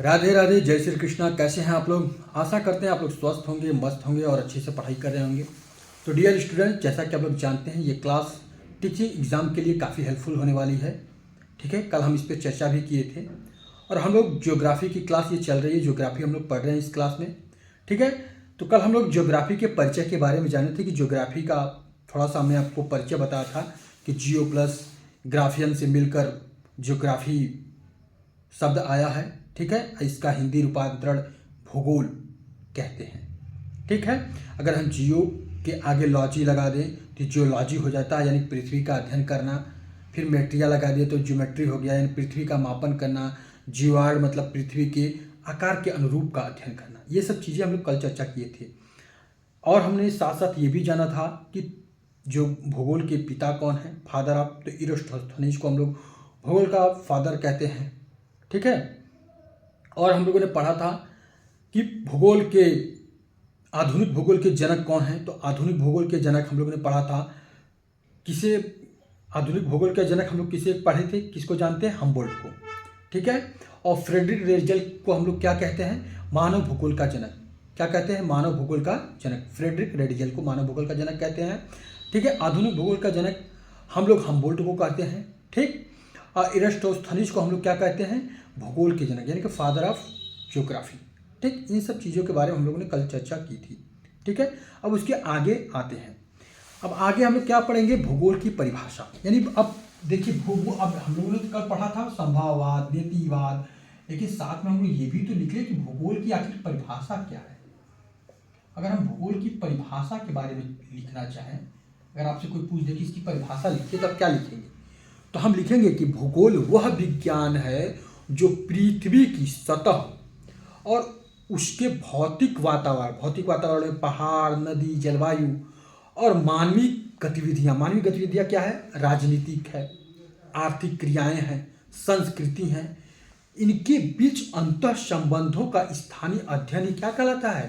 राधे राधे, जय श्री कृष्णा। कैसे हैं आप लोग? आशा करते हैं आप लोग स्वस्थ होंगे, मस्त होंगे और अच्छे से पढ़ाई कर रहे होंगे। तो डियर स्टूडेंट, जैसा कि आप लोग जानते हैं ये क्लास टीचिंग एग्ज़ाम के लिए काफ़ी हेल्पफुल होने वाली है। ठीक है, कल हम इस पर चर्चा भी किए थे। और हम लोग ज्योग्राफी की क्लास ये चल रही है, ज्योग्राफी हम लोग पढ़ रहे हैं इस क्लास में। ठीक है, तो कल हम लोग ज्योग्राफी के परिचय के बारे में जाने थे कि ज्योग्राफी का थोड़ा सा मैं आपको परिचय बताया था कि जियो प्लस ग्राफियन से मिलकर ज्योग्राफी शब्द आया है। ठीक है, इसका हिंदी रूपांतरण भूगोल कहते हैं। ठीक है, अगर हम जियो के आगे लॉजी लगा दें तो जियोलॉजी हो जाता है, यानी पृथ्वी का अध्ययन करना। फिर मेट्रिया लगा दिए तो ज्योमेट्री हो गया, यानी पृथ्वी का मापन करना। जीवार्ड मतलब पृथ्वी के आकार के अनुरूप का अध्ययन करना। ये सब चीज़ें हम लोग कल चर्चा किए थे। और हमने साथ साथ ये भी जाना था कि जो भूगोल के पिता कौन है, फादर ऑफ, तो इरोस्टोथनीज को हम लोग भूगोल का फादर कहते हैं। ठीक है, और हम लोगों ने पढ़ा था कि भूगोल के आधुनिक भूगोल के जनक कौन हैं। तो आधुनिक भूगोल के जनक हम लोगों ने पढ़ा था किसे, आधुनिक भूगोल के जनक हम लोग किसे पढ़े थे, किसको जानते हैं? हम्बोल्ट को। ठीक है, और फ्रेडरिक रेडजल को हम लोग क्या कहते हैं? मानव भूगोल का जनक। क्या कहते हैं? मानव भूगोल का जनक। फ्रेडरिक रेडजल को मानव भूगोल का जनक कहते हैं। ठीक है, आधुनिक भूगोल का जनक हम लोग हम्बोल्ट को कहते हैं। ठीक, और इरास्टोस्थनीज को हम लोग क्या कहते हैं? भूगोल के जनक, यानी कि फादर ऑफ ज्योग्राफी। ठीक, इन सब चीज़ों के बारे में हम लोगों ने कल चर्चा की थी। ठीक है, अब उसके आगे आते हैं। अब आगे हम लोग क्या पढ़ेंगे? भूगोल की परिभाषा। यानी अब देखिए, भूगोल, अब हम लोगों ने तो कल पढ़ा था संभाववाद, नीतिवाद, लेकिन साथ में हम लोग ये भी तो लिख लें कि भूगोल की आखिर परिभाषा क्या है। अगर हम भूगोल की परिभाषा के बारे में लिखना चाहें, अगर आपसे कोई पूछ दे कि इसकी परिभाषा लिखिए, तब क्या लिखेंगे? तो हम लिखेंगे कि भूगोल वह विज्ञान है जो पृथ्वी की सतह और उसके भौतिक वातावरण में पहाड़, नदी, जलवायु और मानवीय गतिविधियां। मानवीय गतिविधियां क्या है? राजनीतिक है, आर्थिक क्रियाएं हैं, संस्कृति हैं, इनके बीच अंतः संबंधों का स्थानीय अध्ययन ही क्या कहलाता है?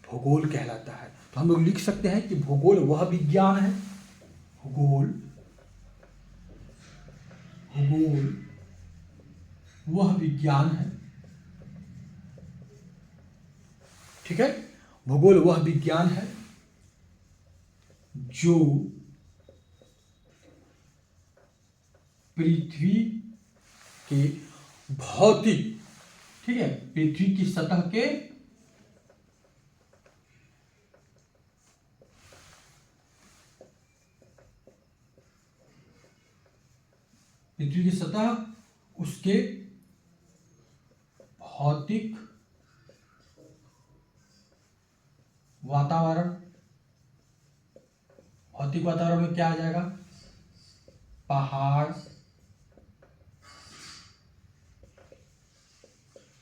भूगोल कहलाता है। तो हम लोग लिख सकते हैं कि भूगोल वह विज्ञान है, भूगोल भूगोल वह विज्ञान है। ठीक है, भूगोल वह विज्ञान है जो पृथ्वी के भौतिक, ठीक है, पृथ्वी की सतह के पृथ्वी की सतह, उसके भौतिक वातावरण, भौतिक वातावरण में क्या आ जाएगा? पहाड़,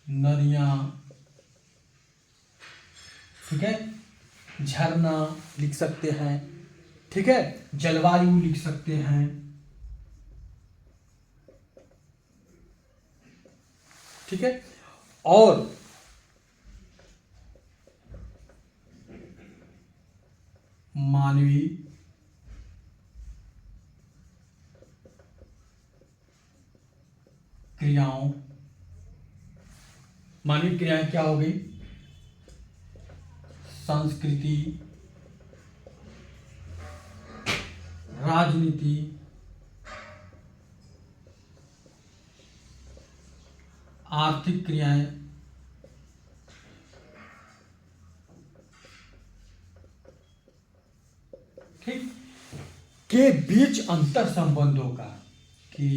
नदियां, ठीक है, झरना लिख सकते हैं। ठीक है, जलवायु लिख सकते हैं। ठीक है, और मानवीय क्रियाओं, मानवीय क्रियाएं क्या हो गई? संस्कृति, राजनीति, आर्थिक क्रियाएं, ठीक, के बीच अंतर संबंधों का, के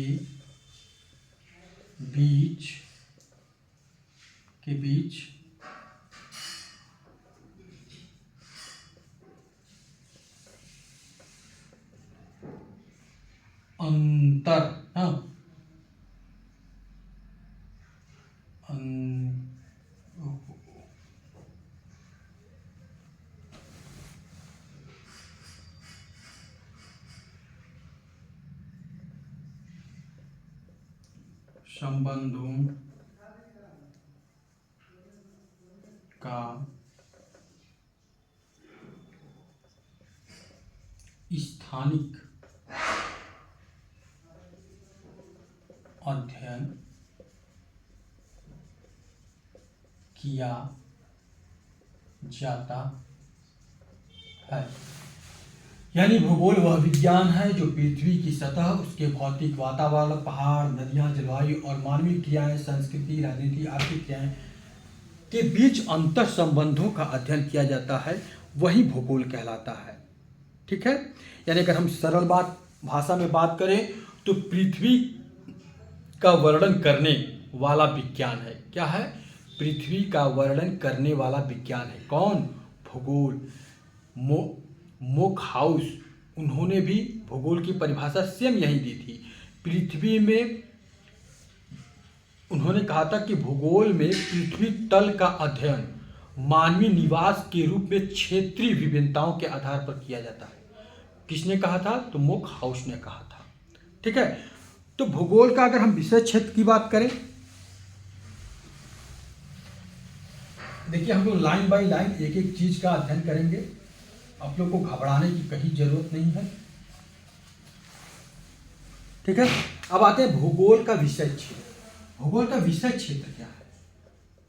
बीच अंतर, हाँ, संबंधों का स्थानिक अध्ययन किया जाता है। यानी भूगोल वह विज्ञान है जो पृथ्वी की सतह, उसके भौतिक वातावरण, पहाड़, नदियां, जलवायु और मानवीय क्रियाएं, संस्कृति, राजनीति, आर्थिक क्रियाएं के बीच अंतर संबंधों का अध्ययन किया जाता है, वही भूगोल कहलाता है। ठीक है, यानी अगर हम सरल भाषा में बात करें तो पृथ्वी का वर्णन करने वाला विज्ञान है। क्या है? पृथ्वी का वर्णन करने वाला विज्ञान है। कौन? भूगोल। मोकहाउस, उन्होंने भी भूगोल की परिभाषा सेम यही दी थी। पृथ्वी में उन्होंने कहा था कि भूगोल में पृथ्वी तल का अध्ययन मानवीय निवास के रूप में क्षेत्रीय विभिन्नताओं के आधार पर किया जाता है। किसने कहा था? तो मोकहाउस ने कहा था। ठीक है, तो भूगोल का अगर हम विषय क्षेत्र की बात करें, देखिए हम लोग लाइन बाय लाइन एक एक चीज का अध्ययन करेंगे। आप लोग को घबराने की कहीं जरूरत नहीं है। ठीक है, अब आते हैं भूगोल का विषय क्षेत्र। भूगोल का विषय क्षेत्र क्या है?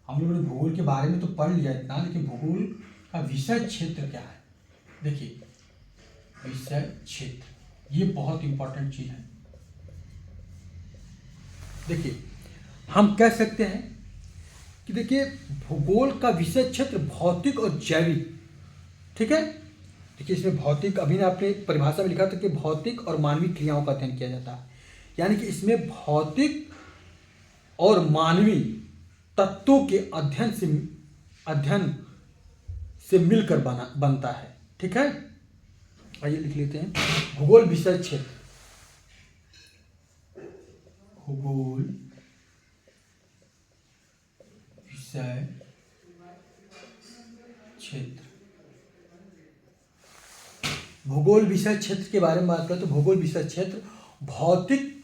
हम लोगों ने भूगोल के बारे में तो पढ़ लिया इतना, लेकिन भूगोल का विषय क्षेत्र क्या है? देखिए, विषय क्षेत्र ये बहुत इंपॉर्टेंट चीज है। देखिए, हम कह सकते हैं कि देखिए भूगोल का विषय क्षेत्र भौतिक और जैविक। ठीक है, देखिए इसमें भौतिक, अभी ने आपने परिभाषा में लिखा था कि भौतिक और मानवीय क्रियाओं का अध्ययन किया जाता है। यानी कि इसमें भौतिक और मानवीय तत्वों के अध्ययन से मिलकर बनता है। ठीक है, आइए लिख लेते हैं भूगोल विषय क्षेत्र। भूगोल विषय क्षेत्र। भूगोल विषय क्षेत्र के बारे में बात करें तो भूगोल विषय क्षेत्र भौतिक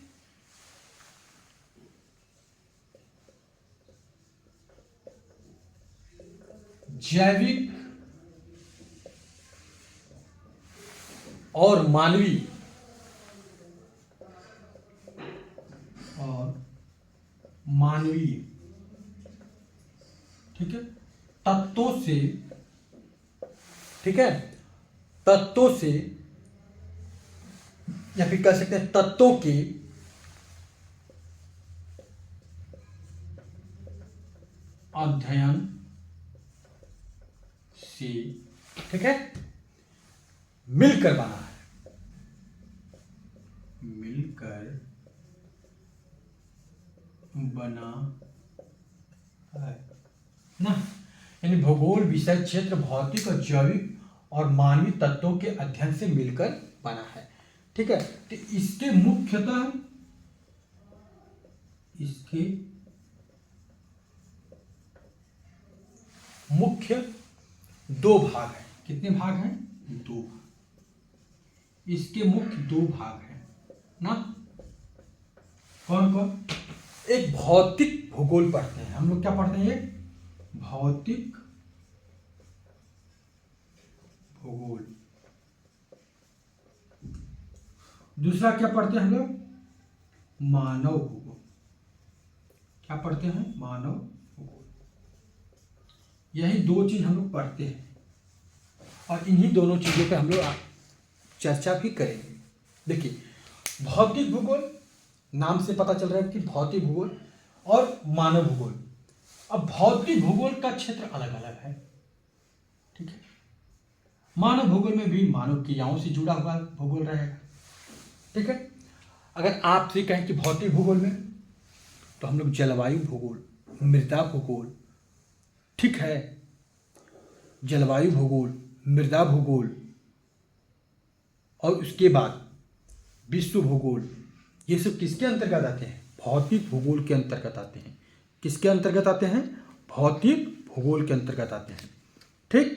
जैविक और मानवीय ठीक है तत्वों से, ठीक है, तत्वों से या फिर कह सकते हैं तत्वों के अध्ययन से, ठीक है, मिलकर बना है। मिलकर बना है ना। यानी भूगोल विषय क्षेत्र भौतिक और जैविक और मानवीय तत्वों के अध्ययन से मिलकर बना है। ठीक है, तो इसके मुख्यतः मुख्य दो भाग हैं। कितने भाग हैं? दो भाग। इसके मुख्य दो भाग हैं ना। कौन कौन? एक भौतिक भूगोल पढ़ते हैं हम लोग। क्या पढ़ते हैं? एक भौतिक भूगोल। दूसरा क्या पढ़ते हैं हम लोग? मानव भूगोल। क्या पढ़ते हैं? मानव भूगोल। यही दो चीज हम लोग पढ़ते हैं और इन्हीं दोनों चीजों पे हम लोग चर्चा भी करेंगे। देखिए, भौतिक भूगोल, नाम से पता चल रहा है कि भौतिक भूगोल और मानव भूगोल। अब भौतिक भूगोल का क्षेत्र अलग अलग है। ठीक है, मानव भूगोल में भी मानव क्रियाओं से जुड़ा हुआ भूगोल रहेगा। ठीक है, अगर आपसे कहें कि भौतिक भूगोल में, तो हम लोग जलवायु भूगोल, मृदा भूगोल, ठीक है, जलवायु भूगोल, मृदा भूगोल और उसके बाद विश्व भूगोल, ये सब किसके अंतर्गत आते हैं? भौतिक भूगोल के अंतर्गत आते हैं। किसके अंतर्गत आते हैं? भौतिक भूगोल के अंतर्गत आते हैं। ठीक,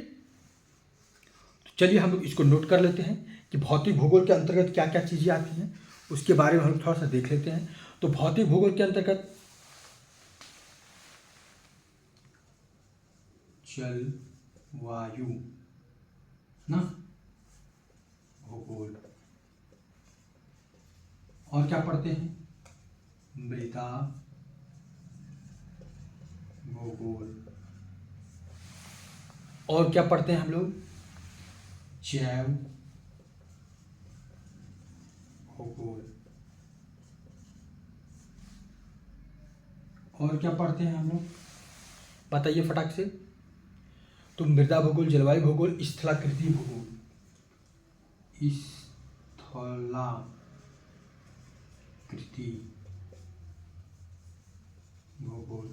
तो चलिए हम लोग इसको नोट कर लेते हैं कि भौतिक भूगोल के अंतर्गत क्या क्या चीजें आती हैं, उसके बारे में हम थोड़ा सा देख लेते हैं। तो भौतिक भूगोल के अंतर्गत जलवायु ना भूगोल, और क्या पढ़ते हैं? मृदा भूगोल, और क्या पढ़ते हैं हम लोग? जैव भूगोल। और क्या पढ़ते हैं हम लोग? बताइए फटाक से। तो मृदा भूगोल, जलवायु भूगोल, स्थलाकृति भूगोल। स्थलाकृति भूगोल।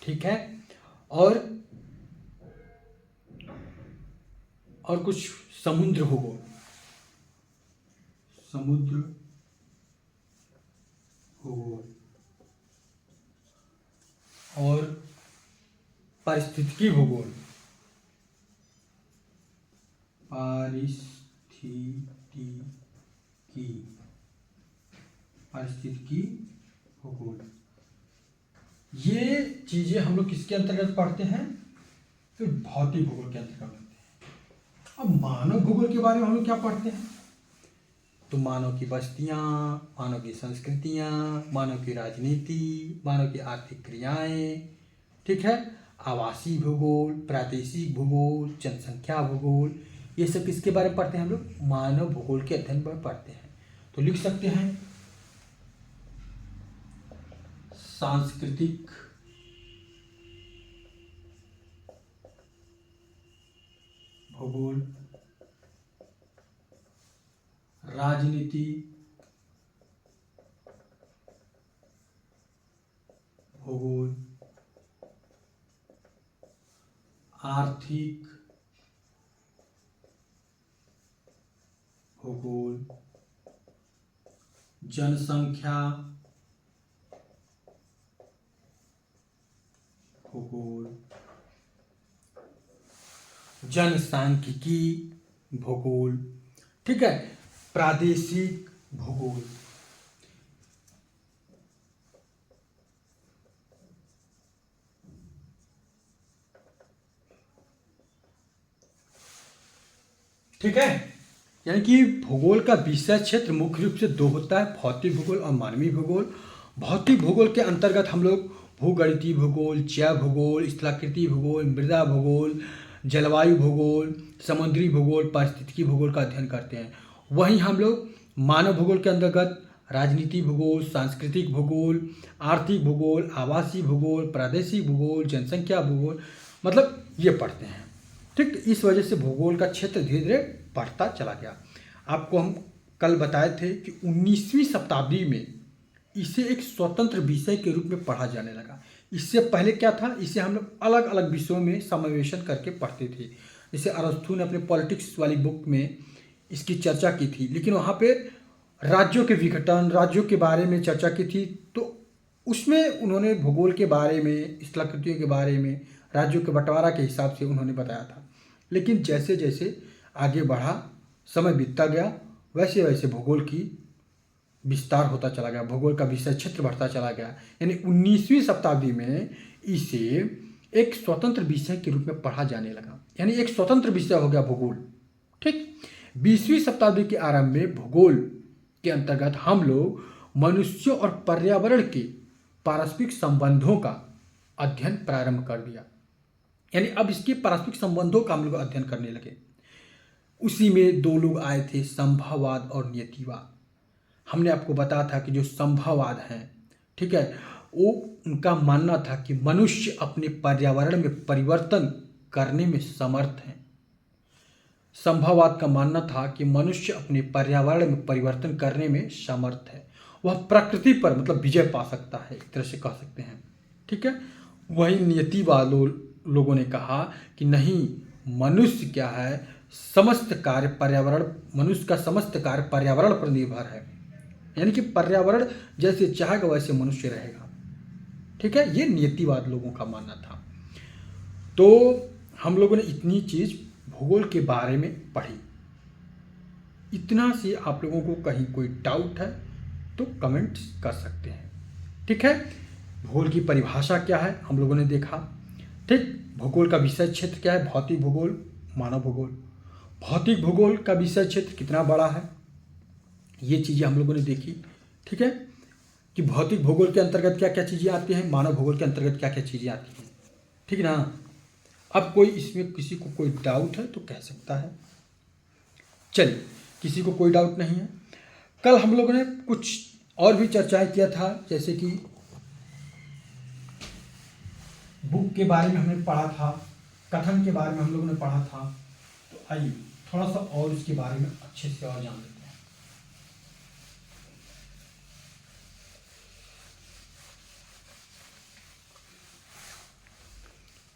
ठीक है। और कुछ समुद्र भूगोल, समुद्र भूगोल। और पारिस्थितिकी भूगोल, पारिस्थितिकी भूगोल। ये चीजें हम लोग किसके अंतर्गत पढ़ते हैं? तो भौतिक भूगोल के अंतर्गत पढ़ते हैं। अब मानव भूगोल के बारे में हम लोग क्या पढ़ते हैं? तो मानव की बस्तियां, मानव की संस्कृतियां, मानव की राजनीति, मानव की आर्थिक क्रियाएं, ठीक है, आवासीय भूगोल, प्रादेशिक भूगोल, जनसंख्या भूगोल, ये सब किसके बारे में पढ़ते हैं हम लोग? मानव भूगोल के अध्ययन पर पढ़ते हैं। तो लिख सकते हैं सांस्कृतिक भूगोल, राजनीति भूगोल, आर्थिक भूगोल, जनसंख्या भूगोल, जनसांख्यिकी भूगोल, ठीक है, प्रादेशिक भूगोल। ठीक है। यानी कि भूगोल का विषय क्षेत्र मुख्य रूप से दो होता है, भौतिक भूगोल और मानवीय भूगोल। भौतिक भूगोल के अंतर्गत हम लोग भूगणितीय भूगोल, जैव भूगोल, स्थलाकृति भूगोल, मृदा भूगोल, जलवायु भूगोल, समुद्री भूगोल, पारिस्थितिकी भूगोल का अध्ययन करते हैं। वहीं हम लोग मानव भूगोल के अंतर्गत राजनीति भूगोल, सांस्कृतिक भूगोल, आर्थिक भूगोल, आवासीय भूगोल, प्रादेशिक भूगोल, जनसंख्या भूगोल, मतलब ये पढ़ते हैं। ठीक, इस वजह से भूगोल का क्षेत्र धीरे धीरे बढ़ता चला गया। आपको हम कल बताए थे कि 19वीं शताब्दी में इसे एक स्वतंत्र विषय के रूप में पढ़ा जाने लगा। इससे पहले क्या था? इसे हम लोग अलग अलग विषयों में समावेशन करके पढ़ते थे। जैसे अरस्तू ने अपने पॉलिटिक्स वाली बुक में इसकी चर्चा की थी, लेकिन वहाँ पे राज्यों के विघटन, राज्यों के बारे में चर्चा की थी, तो उसमें उन्होंने भूगोल के बारे में, स्थलाकृतियों के बारे में, राज्यों के बंटवारा के हिसाब से उन्होंने बताया था। लेकिन जैसे जैसे आगे बढ़ा, समय बीतता गया, वैसे वैसे भूगोल की विस्तार होता चला गया, भूगोल का विषय क्षेत्र बढ़ता चला गया। यानी 19वीं शताब्दी में इसे एक स्वतंत्र विषय के रूप में पढ़ा जाने लगा, यानी एक स्वतंत्र विषय हो गया भूगोल। ठीक, 20वीं शताब्दी के आरंभ में भूगोल के अंतर्गत हम लोग मनुष्यों और पर्यावरण के पारस्परिक संबंधों का अध्ययन प्रारंभ कर दिया। यानी अब इसके पारस्परिक संबंधों का हम लोग अध्ययन करने लगे। उसी में दो लोग आए थे, संभववाद और नियतिवाद। हमने आपको बताया था कि जो संभववाद हैं, ठीक है, वो उनका मानना था कि मनुष्य अपने पर्यावरण में परिवर्तन करने में समर्थ हैं। संभववाद का मानना था कि मनुष्य अपने पर्यावरण में परिवर्तन करने में समर्थ है, वह प्रकृति पर मतलब विजय पा सकता है, एक तरह से कह सकते हैं। ठीक है। वहीं नियतिवाद लोगों ने कहा कि नहीं, मनुष्य क्या है, समस्त कार्य पर्यावरण, मनुष्य का समस्त कार्य पर्यावरण पर निर्भर है, यानी कि पर्यावरण जैसे चाहेगा वैसे मनुष्य रहेगा। ठीक है, ये नियतिवाद लोगों का मानना था। तो हम लोगों ने इतनी चीज भूगोल के बारे में पढ़ी। इतना से आप लोगों को कहीं कोई डाउट है तो कमेंट कर सकते हैं। ठीक है, भूगोल की परिभाषा क्या है हम लोगों ने देखा। ठीक, भूगोल का विषय क्षेत्र क्या है, भौतिक भूगोल, मानव भूगोल। भौतिक भूगोल का विषय क्षेत्र कितना बड़ा है, ये चीज़ें हम लोगों ने देखी। ठीक है, कि कि भौतिक भूगोल के अंतर्गत क्या क्या चीज़ें आती हैं, मानव भूगोल के अंतर्गत क्या क्या चीज़ें आती हैं, ठीक है ना। अब कोई इसमें किसी को कोई डाउट है तो कह सकता है। चलिए, किसी को कोई डाउट नहीं है। कल हम लोगों ने कुछ और भी चर्चाएं किया था, जैसे कि बुक के बारे में हमने पढ़ा था, कथन के बारे में हम लोगों ने पढ़ा था। तो आइए थोड़ा सा और इसके बारे में अच्छे से और जान लेते हैं।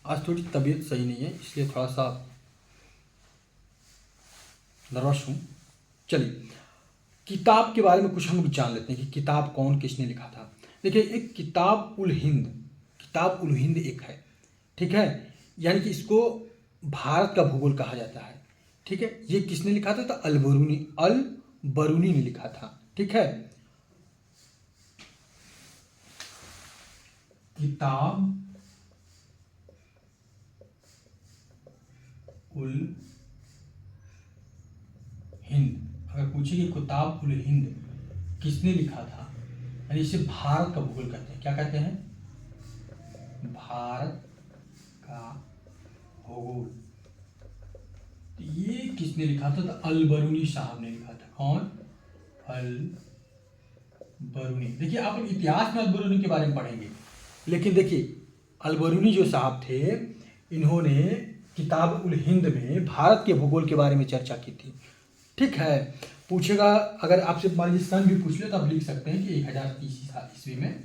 आज थोड़ी तबीयत सही नहीं है, इसलिए थोड़ा सा नर्वस हूँ। चलिए, किताब के बारे में कुछ हम लोग जान लेते हैं कि किताब कौन किसने लिखा था। देखिए, एक किताब उल हिंद एक है, ठीक है, यानी कि इसको भारत का भूगोल कहा जाता है, ठीक है। ये किसने लिखा था? तो अल बरूनी ने लिखा था, ठीक है। किताब उल हिंद, अगर पूछे कि किताब उल हिंद किसने लिखा था, यानी इसे भारत का भूगोल कहते हैं। क्या कहते हैं? भारत का भूगोल। तो ये किसने लिखा था? तो अल बरूनी साहब ने लिखा था। कौन? अल बरूनी। देखिए, आप इतिहास में अल बरूनी के बारे में पढ़ेंगे, लेकिन देखिए अल बरूनी जो साहब थे, इन्होंने किताब उल हिंद में भारत के भूगोल के बारे में चर्चा की थी, ठीक है। पूछेगा, अगर आपसे मान लीजिए सन भी पूछ ले तो आप लिख सकते हैं कि 1030 ईस्वी में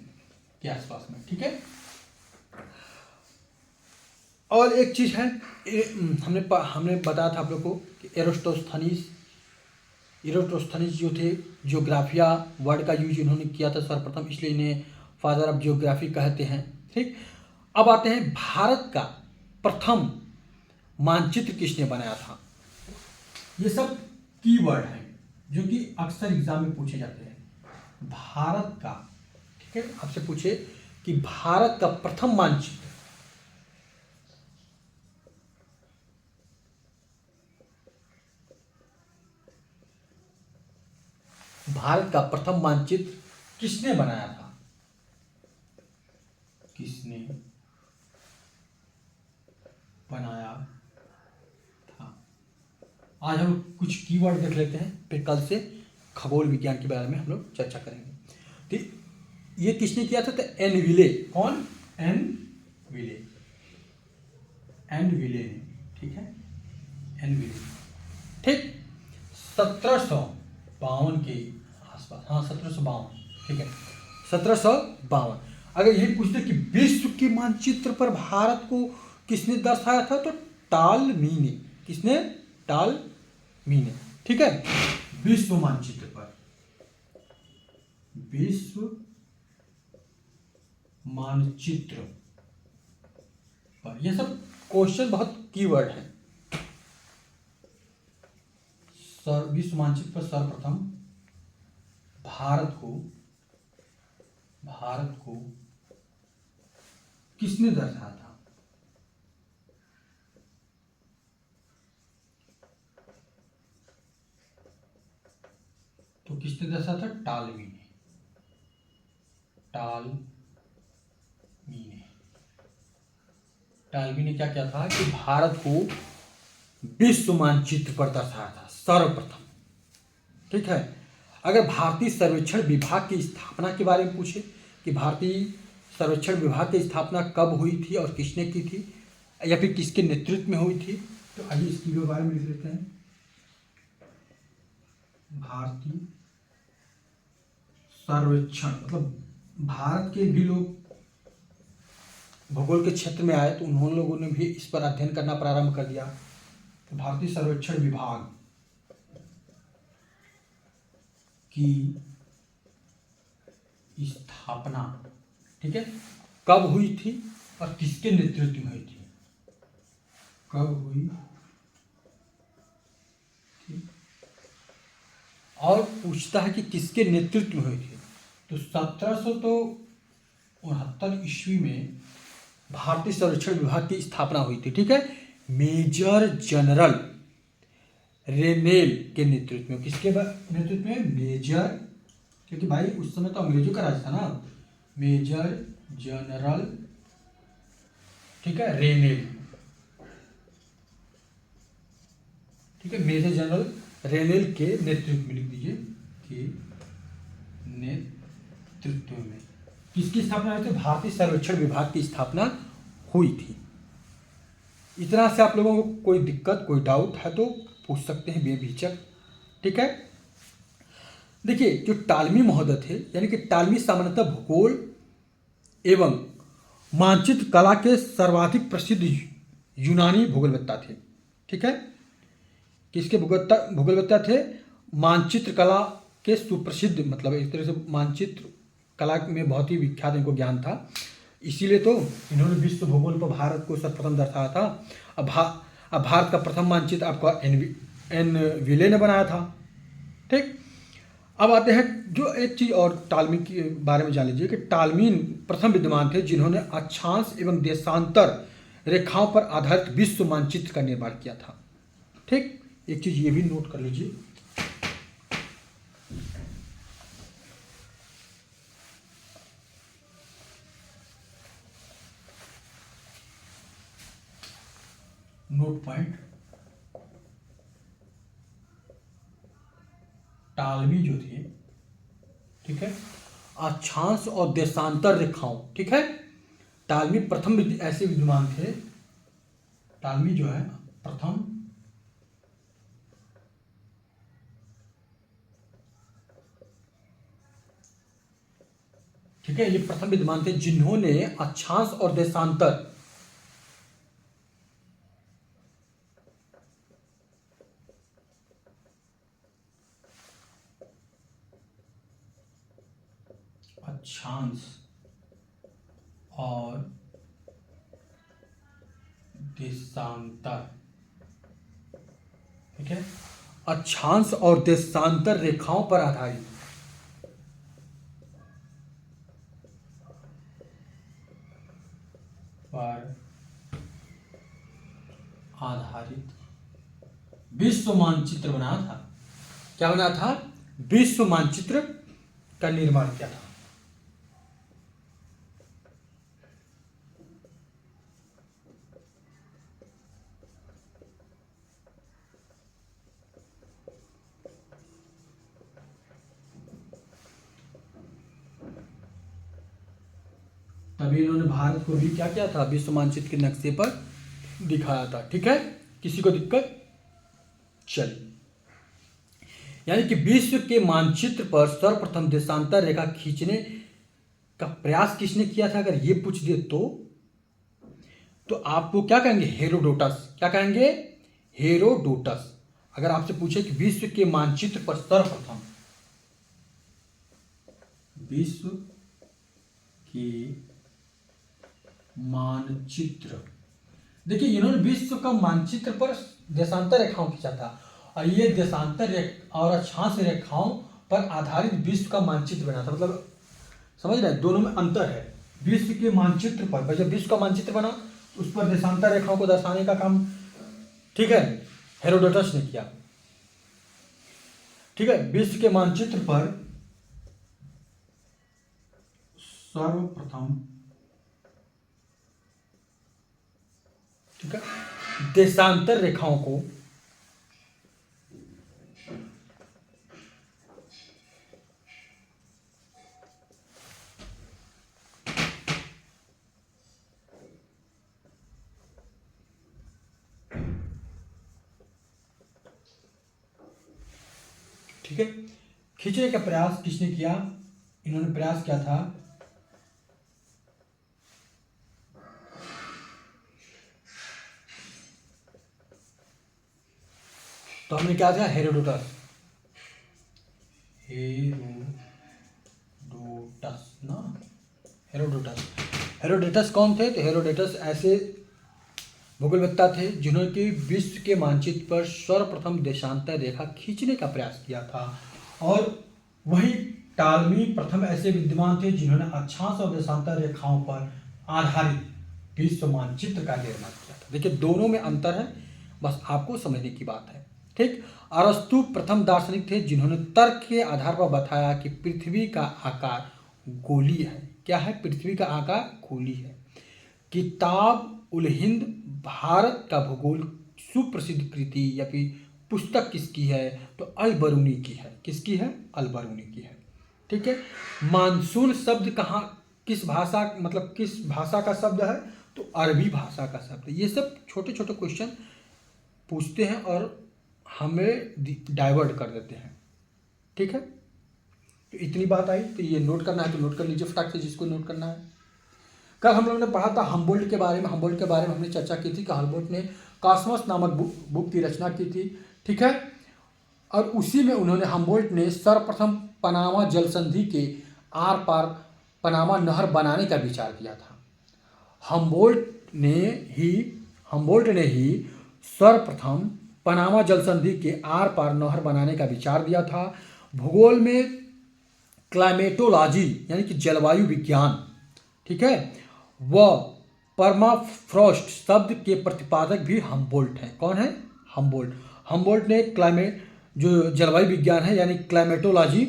के आसपास में, ठीक है। और एक चीज़ है, हमने बताया था आप लोग को कि एरोस्टोस्थनीज जो थे, ज्योग्राफिया वर्ड का यूज इन्होंने किया था सर्वप्रथम, इसलिए इन्हें फादर ऑफ ज्योग्राफी कहते हैं, ठीक। अब आते हैं, भारत का प्रथम मानचित्र किसने बनाया था? ये सब कीवर्ड हैं जो कि अक्सर एग्जाम में पूछे जाते हैं। भारत का, ठीक है, आपसे पूछे कि भारत का प्रथम मानचित्र, भारत का प्रथम मानचित्र किसने बनाया था? किसने बनाया था? आज हम कुछ कीवर्ड देख लेते हैं, फिर कल से खगोल विज्ञान के बारे में हम लोग चर्चा करेंगे। तो ये किसने किया था? तो एनविले। कौन? एनविले ने, ठीक है, एनविले, ठीक। 1752 के आसपास, हाँ 1752, ठीक है, 1752। अगर यही पूछते कि विश्व के मानचित्र पर भारत को किसने दर्शाया था, तो टालमी ने। किसने? टालमी ने, ठीक है। विश्व मानचित्र पर, विश्व मानचित्र पर, ये सब क्वेश्चन बहुत कीवर्ड है। विश्व मानचित्र पर सर्वप्रथम भारत को किसने दर्शाया था? तो किसने दर्शाया था? टालमी ने। टालमी ने क्या किया था कि भारत को विश्व मानचित्र पर दर्शाया था सर्वप्रथम, ठीक है। अगर भारतीय सर्वेक्षण विभाग की स्थापना के बारे में पूछे कि भारतीय सर्वेक्षण विभाग की स्थापना कब हुई थी और किसने की थी, या फिर किसके नेतृत्व में हुई थी, तो आइए इसके बारे में लिख लेते हैं। भारतीय सर्वेक्षण, मतलब भारत के भी लोग भूगोल के क्षेत्र में आए तो उन्होंने लोगों ने भी इस पर अध्ययन करना प्रारंभ कर दिया। तो भारतीय सर्वेक्षण विभाग की स्थापना, ठीक है, कब हुई थी और किसके नेतृत्व में हुई थी? कब हुई थी और पूछता है कि किसके नेतृत्व में हुई थी। तो 1769 ईस्वी में भारतीय सर्वेक्षण विभाग की स्थापना हुई थी, ठीक है। मेजर जनरल रेनेल के नेतृत्व में। किसके नेतृत्व में? मेजर क्योंकि भाई उस समय तो अंग्रेजों का राज था ना। मेजर जनरल, ठीक है, रेनेल, ठीक है, मेजर जनरल रेनेल के नेतृत्व में, लिख दीजिए कि नेतृत्व में किसकी स्थापना हुई थी? भारतीय सर्वेक्षण विभाग की स्थापना हुई थी। इतना से आप लोगों को कोई दिक्कत, कोई डाउट है तो पूछ सकते हैं बेझिझक, ठीक है। देखिए, जो टालमी महोदय थे, यानी कि टालमी सामान्यतः भूगोल एवं मानचित्र कला के सर्वाधिक प्रसिद्ध यूनानी भूगोलवेत्ता थे, ठीक है। किसके भूगोलवेत्ता थे? मानचित्र कला के सुप्रसिद्ध, मतलब एक तरह से मानचित्र कला में बहुत ही विख्यात इनको ज्ञान था, इसीलिए तो इन्होंने विश्व भूगोल पर भारत को सर्वप्रथम दर्शाया था। अब भारत का प्रथम मानचित्र आपका एन विले ने बनाया था, ठीक। अब आते हैं जो एक चीज़ और टालमी के बारे में जान लीजिए कि टालमी प्रथम विद्वान थे जिन्होंने अक्षांश एवं देशांतर रेखाओं पर आधारित विश्व मानचित्र का निर्माण किया था, ठीक। एक चीज़ ये भी नोट कर लीजिए, नोट पॉइंट, टालमी जो थे, ठीक है, अक्षांश और देशांतर रेखाओं, ठीक है, टालमी प्रथम ऐसे विद्वान थे, टालमी जो है प्रथम ठीक है, ये प्रथम विद्वान थे जिन्होंने अक्षांश और देशांतर अक्षांश और देशांतर, ठीक है, अक्षांश और देशांतर रेखाओं पर आधारित विश्व मानचित्र बनाया था। क्या बनाया था? विश्व मानचित्र का निर्माण किया था। तभी इन्होंने भारत को भी क्या किया था? विश्व मानचित्र के नक्शे पर दिखाया था, ठीक है। किसी को दिक्कत? चलिए, यानी कि विश्व के मानचित्र पर सर्वप्रथम देशांतर रेखा खींचने का प्रयास किसने किया था? अगर ये पूछ दे तो आपको क्या कहेंगे? हेरोडोटस। क्या कहेंगे? हेरोडोटस। अगर आपसे पूछे कि विश्व के मानचित्र पर सर्वप्रथम, विश्व के मानचित्र, देखिए इन्होंने विश्व का मानचित्र पर देशांतर रेखाओं खींचा था और ये देशांतर और अक्षांश रेखाओं पर आधारित विश्व का मानचित्र बना था। मतलब समझ रहे हैं, दोनों में अंतर है। विश्व के मानचित्र पर, जब विश्व का मानचित्र बना उस पर देशांतर रेखाओं को दर्शाने का काम, ठीक है, हेरोडोटस ने किया, ठीक है। विश्व के मानचित्र पर सर्वप्रथम, ठीक है, देशांतर रेखाओं को ठीक है, खींचने का प्रयास किसने किया? इन्होंने प्रयास किया था तो हमने क्या था? हेरोडोटस। हेरोडोटस ना, हेरोडोटस। हेरोडोटस कौन थे? तो हेरोडोटस ऐसे भूगोलवेत्ता थे जिन्होंने विश्व के मानचित्र पर सर्वप्रथम देशांतर रेखा खींचने का प्रयास किया था। और वही टालमी प्रथम ऐसे विद्वान थे जिन्होंने अक्षांश और देशांतर रेखाओं पर आधारित विश्व मानचित्र का निर्माण किया था। देखिए दोनों में अंतर है, बस आपको समझने की बात है, ठीक। अरस्तु प्रथम दार्शनिक थे जिन्होंने तर्क के आधार पर बताया कि पृथ्वी का आकार गोली है। क्या है? पृथ्वी का आकार गोली है। किताब उल हिंद भारत का भूगोल सुप्रसिद्ध कृति या फिर पुस्तक किसकी है? तो अल बरूनी की है। किसकी है? अल बरूनी की है। ठीक है। मानसून शब्द कहाँ, किस भाषा, मतलब किस भाषा का शब्द है? तो अरबी भाषा का शब्द है। ये सब छोटे छोटे क्वेश्चन पूछते हैं और हमें डाइवर्ट कर देते हैं। ठीक है। तो इतनी बात आई, तो ये नोट करना है तो नोट कर लीजिए फटाक से जिसको नोट करना है। कल हम लोगों ने पढ़ा था हम्बोल्ट के बारे में। हम्बोल्ट के बारे में हमने चर्चा की थी कि हम्बोल्ट ने कॉस्मोस नामक बुक की रचना की थी। ठीक है। और उसी में उन्होंने हम्बोल्ट ने सर्वप्रथम पनामा जल संधि के आर पार पनामा नहर बनाने का विचार किया था। हम्बोल्ट ने ही सर्वप्रथम पनामा जल संधि के आर पार नहर बनाने का विचार दिया था। भूगोल में क्लाइमेटोलॉजी यानी कि जलवायु विज्ञान, ठीक है, व परमाफ्रॉस्ट शब्द के प्रतिपादक भी हम्बोल्ट हैं। कौन है? हम्बोल्ट। हम्बोल्ट ने क्लाइमेट जो जलवायु विज्ञान है यानी क्लाइमेटोलॉजी,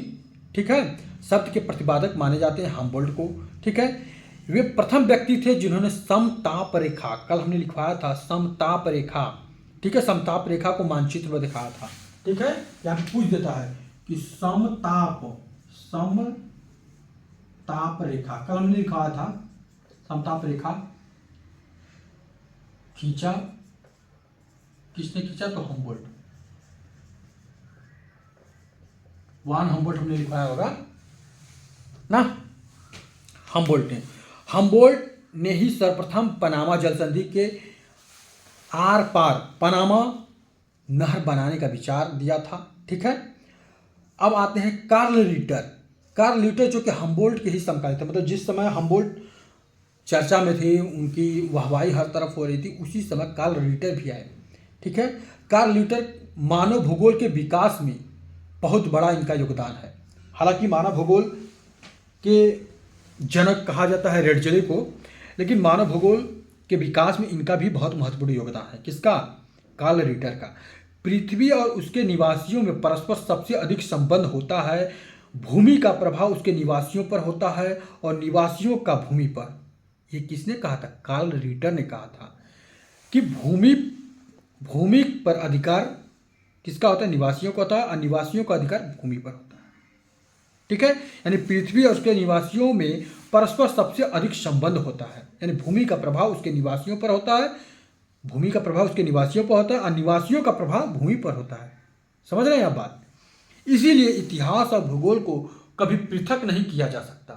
ठीक है, शब्द के प्रतिपादक माने जाते हैं हम्बोल्ट को। ठीक है। वे प्रथम व्यक्ति थे जिन्होंने समताप रेखा, कल हमने लिखवाया था समताप रेखा, ठीक है, समताप रेखा को मानचित्र में दिखाया था। ठीक है। यहाँ पे पूछ देता है कि समताप रेखा, कल हमने लिखवाया था समताप रेखा खींचा, किसने खींचा? तो हम्बोल्ट, वान हम्बोल्ट हमने लिखवाया होगा ना, हम्बोल्ट ने ही सर्वप्रथम पनामा जल संधि के आर पार पनामा नहर बनाने का विचार दिया था। ठीक है। अब आते हैं कार्ल रीटर जो कि हम्बोल्ट के ही समकालीन थे, मतलब जिस समय हम्बोल्ट चर्चा में थे, उनकी वाहवाही हर तरफ हो रही थी, उसी समय कार्ल रीटर भी आए। ठीक है। कार्ल रीटर मानव भूगोल के विकास में बहुत बड़ा इनका योगदान है। हालांकि मानव भूगोल के जनक कहा जाता है रेडजले को, लेकिन मानव भूगोल के विकास में इनका भी बहुत महत्वपूर्ण योगदान है। किसका? कार्ल रीटर का। पृथ्वी और उसके निवासियों में परस्पर सबसे अधिक संबंध होता है। भूमि का प्रभाव उसके निवासियों पर होता है और निवासियों का भूमि पर। ये किसने कहा था? कार्ल रीटर ने कहा था कि भूमि पर अधिकार किसका होता है? निवासियों का होता है, और निवासियों का अधिकार भूमि पर होता है। ठीक है। यानी पृथ्वी और उसके निवासियों में परस्पर सबसे अधिक संबंध होता है। यानी भूमि का प्रभाव उसके निवासियों पर होता है, भूमि का प्रभाव उसके निवासियों पर होता है, और निवासियों का प्रभाव भूमि पर होता है। समझ रहे हैं आप बात? इसीलिए इतिहास और भूगोल को कभी पृथक नहीं किया जा सकता।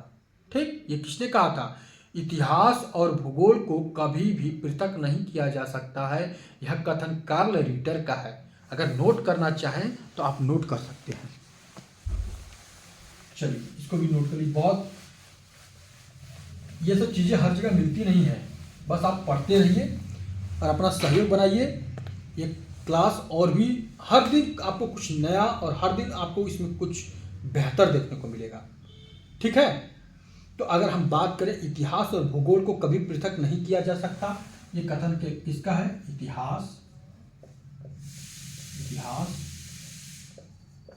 ठीक। ये किसने कहा था? इतिहास और भूगोल को कभी भी पृथक नहीं किया जा सकता है। यह कथन कार्ल रीटर का है। अगर नोट करना चाहें तो आप नोट कर सकते हैं। चलिए इसको भी नोट करिए। बहुत ये सब चीज़ें हर जगह मिलती नहीं है, बस आप पढ़ते रहिए और अपना सहयोग बनाइए। ये क्लास और भी हर दिन आपको कुछ नया और हर दिन आपको इसमें कुछ बेहतर देखने को मिलेगा। ठीक है। तो अगर हम बात करें इतिहास और भूगोल को कभी पृथक नहीं किया जा सकता, ये कथन किसका है? इतिहास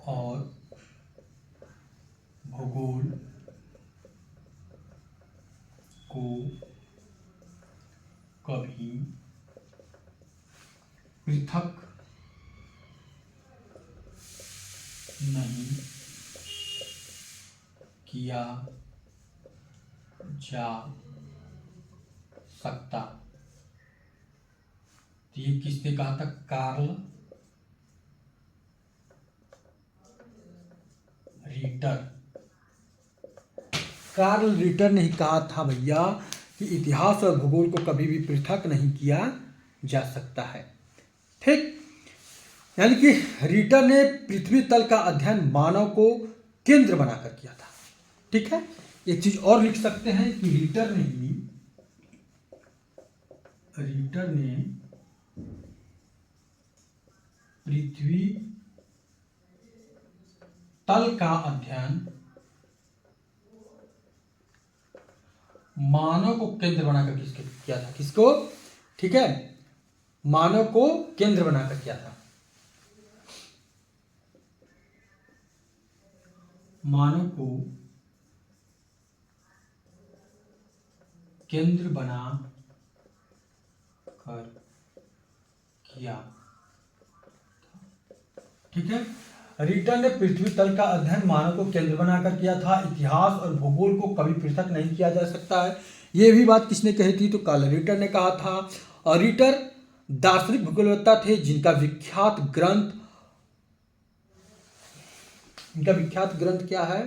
और भूगोल को कभी पृथक नहीं किया जा सकता। तो ये किसने कहा था? कार्ल रीटर ने ही कहा था भैया कि इतिहास और भूगोल को कभी भी पृथक नहीं किया जा सकता है। ठीक। यानी कि रीटर ने पृथ्वी तल का अध्ययन मानव को केंद्र बनाकर किया था। ठीक है। एक चीज और लिख सकते हैं कि रीटर ने पृथ्वी तल का अध्ययन मानव को केंद्र बनाकर किया था। किसको? ठीक है, मानव को केंद्र बनाकर किया था। मानव को केंद्र बना कर किया। ठीक है, रिटर ने पृथ्वी तल का अध्ययन मानव को केंद्र बनाकर किया था। इतिहास और भूगोल को कभी पृथक नहीं किया जा सकता है। ये भी बात किसने कही थी? तो कार्ल रिटर ने कहा था। और रिटर दार्शनिक भूगोलवेत्ता थे जिनका विख्यात ग्रंथ क्या है?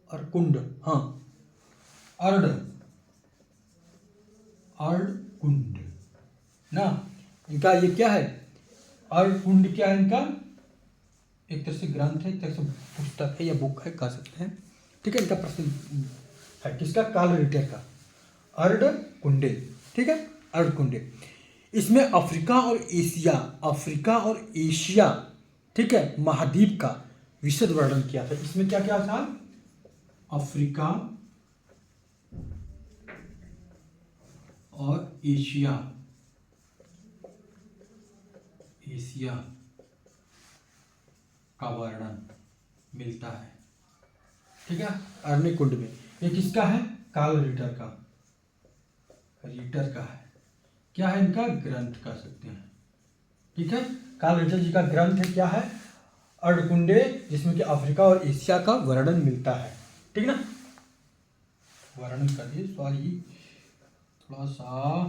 अर्कुंड। हाँ, अर्कुंड ना, इनका ये क्या है? अर्कुंड क्या है इनका? एक तरह से ग्रंथ है, एक तरह से पुस्तक है या बुक है, कह सकते हैं। ठीक है, इनका प्रसिद्ध है किसका? कार्ल रिटर का अर्धकुंडे। ठीक है, अर्धकुंडे। इसमें अफ्रीका और एशिया ठीक है महाद्वीप का विशद वर्णन किया था। इसमें क्या क्या था? अफ्रीका और एशिया का वर्णन मिलता है। ठीक है, अर्धकुंड में। ये किसका है? कार्ल रिटर का है। क्या है इनका? ग्रंथ कह सकते हैं। ठीक है, कार्ल रिटर जी का ग्रंथ है, क्या है? अर्धकुंडे, जिसमें कि अफ्रीका और एशिया का वर्णन मिलता है। ठीक ना, वर्णन करिए, सॉरी थोड़ा सा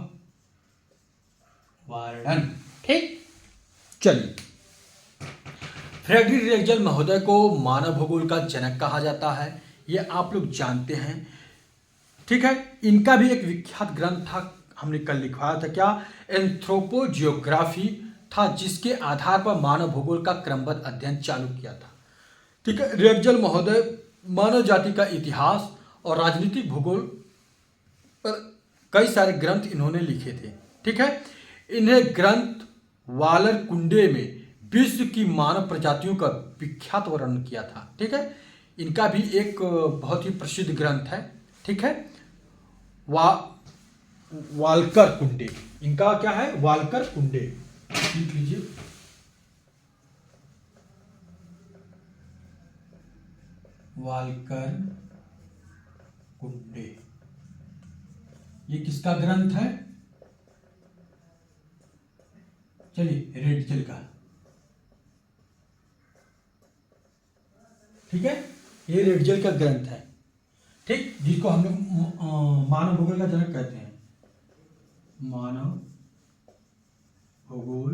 वर्णन। ठीक, चलिए। फ्रेडरिक रेगजल महोदय को मानव भूगोल का जनक कहा जाता है, ये आप लोग जानते हैं। ठीक है, इनका भी एक विख्यात ग्रंथ था, हमने कल लिखवाया था, क्या? एंथ्रोपोजियोग्राफी था, जिसके आधार पर मानव भूगोल का क्रमबद्ध अध्ययन चालू किया था। ठीक है, रेगजल महोदय मानव जाति का इतिहास और राजनीतिक भूगोल पर कई सारे ग्रंथ इन्होंने लिखे थे। ठीक है, इन्हें ग्रंथ वालरकुंडे में विश्व की मानव प्रजातियों का विख्यात वर्णन किया था। ठीक है, इनका भी एक बहुत ही प्रसिद्ध ग्रंथ है। ठीक है, वालकर कुंडे, इनका क्या है? वालकर कुंडे। लिख लीजिए, वालकर कुंडे। ये किसका ग्रंथ है? चलिए, रेडजल का। ठीक है, ये रेडजल का ग्रंथ है। ठीक, जिसको हम लोग मानव भूगोल का जनक कहते हैं। मानव भूगोल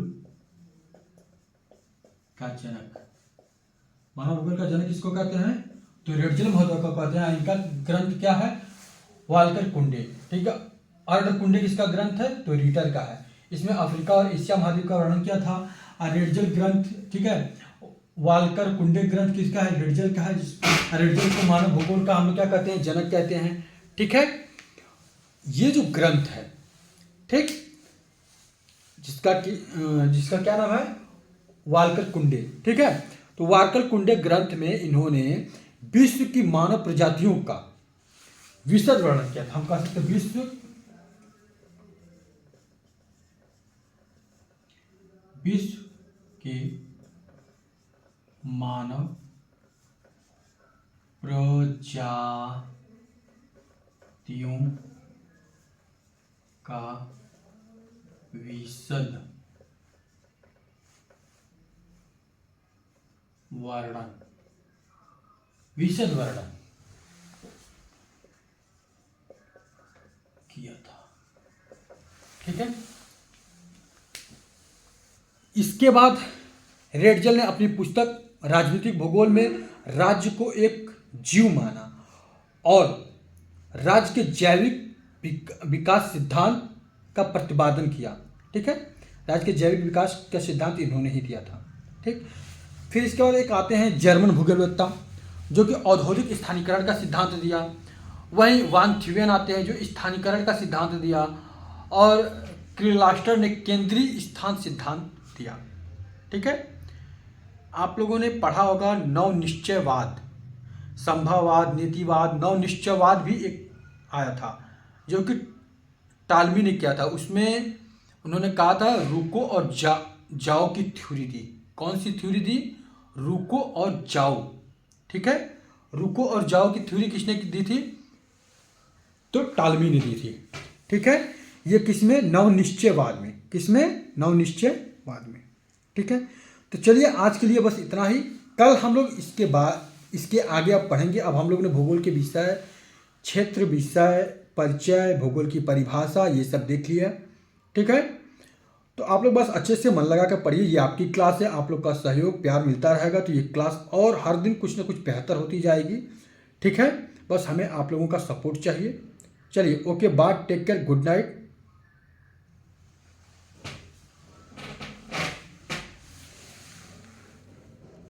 का जनक, मानव भूगोल का जनक किसको कहते हैं? तो रेडजल महोदय को कहते हैं। इनका ग्रंथ क्या है? वालकर कुंडे। ठीक है, अर्धकुंडे किसका ग्रंथ है? तो रिटर का है। इसमें अफ्रीका और एशिया महाद्वीप का वर्णन किया था। और रेडजल ग्रंथ, ठीक है, वालकर कुंडे ग्रंथ किसका है? रेडजल का है। रेडजल को मानव भूगोल का हम लोग क्या कहते हैं? जनक कहते हैं। ठीक है, ये जो ग्रंथ है, ठीक, जिसका क्या नाम है? वालकर कुंडे। ठीक है, तो वालकर कुंडे ग्रंथ में इन्होंने विश्व की मानव प्रजातियों का विशद वर्णन किया था। हम कह सकते हैं विश्व के मानव प्रजातियों का विशद वर्णन किया था। ठीक है, इसके बाद रेडजल ने अपनी पुस्तक राजनीतिक भूगोल में राज्य को एक जीव माना और राज्य के जैविक विकास सिद्धांत का प्रतिपादन किया। ठीक है, राज्य के जैविक विकास का सिद्धांत इन्होंने ही दिया था। ठीक, फिर इसके बाद एक आते हैं जर्मन भूगोलवेत्ता, जो कि औद्योगिक स्थानीकरण का सिद्धांत दिया। वहीं वान थ्यूवेन आते हैं, जो स्थानीकरण का सिद्धांत दिया। और क्रिलास्टर ने केंद्रीय स्थान सिद्धांत दिया। ठीक है, आप लोगों ने पढ़ा होगा नवनिश्चयवाद, संभववाद, नीतिवाद। नवनिश्चयवाद भी एक आया था, जो कि टालमी ने किया था। उसमें उन्होंने कहा था रुको और जाओ की थ्योरी दी। कौन सी थ्योरी दी? रुको और जाओ। ठीक है। रुको और जाओ की थ्योरी किसने दी थी? तो टालमी ने दी थी, ठीक है। ये किसमें? नवनिश्चयवाद में। किसमें? नवनिश्चयवाद में, ठीक है। तो चलिए आज के लिए बस इतना ही। कल हम लोग इसके आगे अब पढ़ेंगे। अब हम लोग ने भूगोल के विषय, क्षेत्र विषय, परिचय, भूगोल की परिभाषा, ये सब देख लिया, ठीक है। तो आप लोग बस अच्छे से मन लगा कर पढ़िए। ये आपकी क्लास है, आप लोग का सहयोग प्यार मिलता रहेगा तो ये क्लास और हर दिन कुछ ना कुछ बेहतर होती जाएगी, ठीक है। बस हमें आप लोगों का सपोर्ट चाहिए। चलिए, okay, bye, take care, good night.